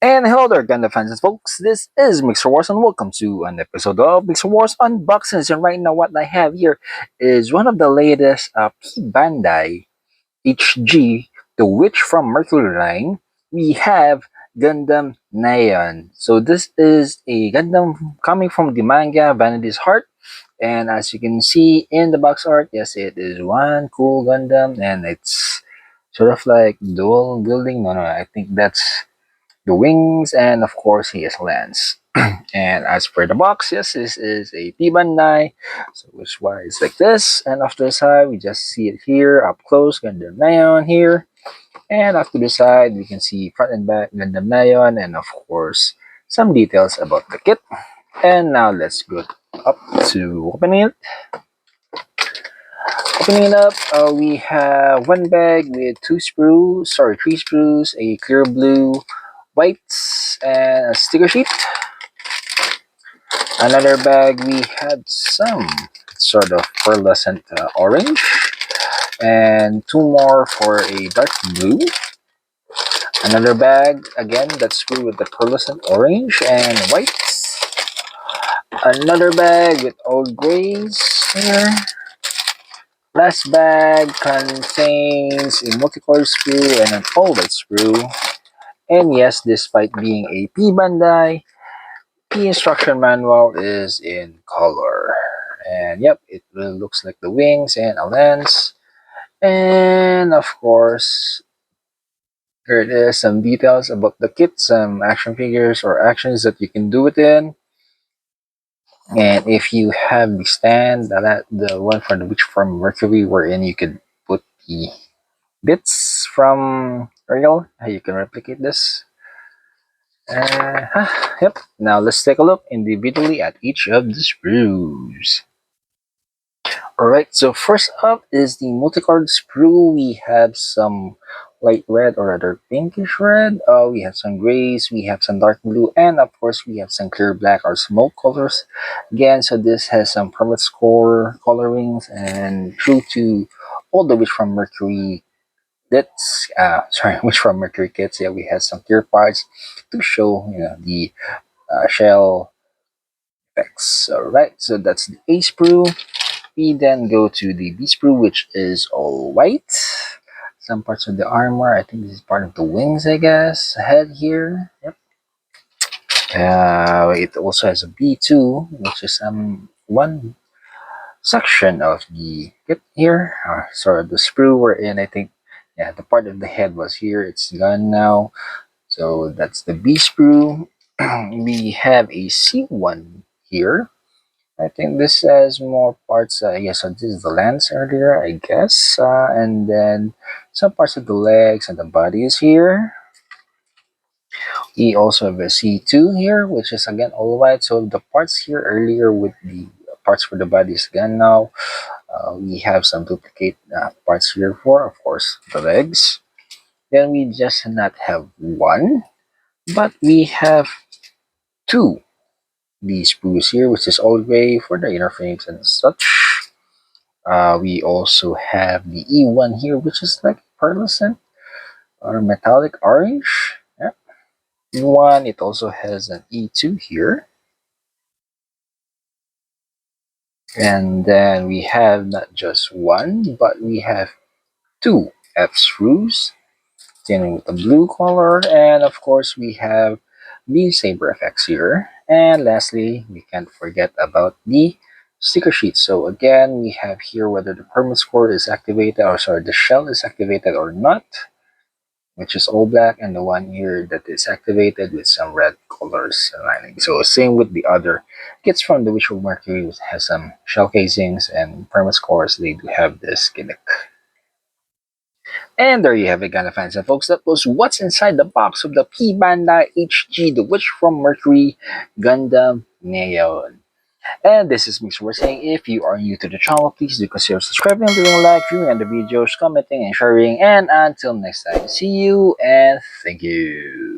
And hello there, Gundam fans and folks. This is Mixer Wars, and welcome to an episode of Mixer Wars Unboxings. And right now, what I have here is one of the latest P Bandai HG, The Witch from Mercury line. We have Gundam Naion. So this is a Gundam coming from the manga Vanadis Heart. And as you can see in the box art, yes, it is one cool Gundam, and it's sort of like dual building. No, I think that's the wings, and of course he is Lance. And as per the box, yes, this is a P-Bandai, so which why it's like this. And after the side, we just see it here up close, Gundam Naion here. And after the side, we can see front and back Gundam Naion, and of course some details about the kit. And now let's go up to opening it. Opening it up, we have one bag with three sprues, a clear blue, whites, and a sticker sheet. Another bag, we had some sort of pearlescent orange, and two more for a dark blue. Another bag, again, that's blue with the pearlescent orange and whites. Another bag with old grays here. Last bag contains a multicolored sprue and an all-white sprue. And yes, despite being a P-Bandai, the instruction manual is in color. And yep, it really looks like the wings and a lens. And of course, here it is, some details about the kit, some action figures or actions that you can do it in. And if you have the stand, the one for the Witch from Mercury, wherein you could put the bits from Ariel, you can replicate this. Yep. Now let's take a look individually at each of the sprues. Alright, so first up is the multicolored sprue. We have some light red or rather pinkish red. We have some grays, we have some dark blue, and of course we have some clear black or smoke colors. Again, so this has some permit score colorings, and true to all the Witch from Mercury that's Witch from Mercury kits. Yeah, we have some clear parts to show the shell effects. Alright, so that's the A sprue. We then go to the B sprue, which is all white. Some parts of the armor, I think this is part of the wings, I guess. Head here. Yep. It also has a B2, which is one section of the kit here. Sorry, the sprue we're in. I think, yeah, the part of the head was here. It's gone now. So that's the B sprue. We have a C1 here. I think this has more parts. So this is the lens earlier, I guess. And then some parts of the legs and the body is here. We also have a C2 here, which is again all white. So the parts here earlier with the parts for the body is gone now. We have some duplicate parts here for, of course, the legs. Then we just not have one, but we have two. The sprues here, which is all gray for the inner frames and such. We also have the E1 here, which is like pearlescent or metallic orange. Yeah. E1, it also has an E2 here. And then we have not just one, but we have two F screws, dealing with the blue color. And of course, we have the saber effects here. And lastly, we can't forget about the sticker sheet. So again, we have here whether the permit score is activated, or sorry, the shell is activated or not, which is all black, and the one here that is activated with some red colors lining. So same with the other kits from the Witch of Mercury, which has some shell casings and permit scores. They do have this gimmick. And there you have it, Gundam fans and folks. That was what's inside the box of the P Bandai HG, The Witch from Mercury Gundam Naion. And this is Mixer saying, if you are new to the channel, please do consider subscribing, leaving a like, viewing on the videos, commenting, and sharing. And until next time, see you and thank you.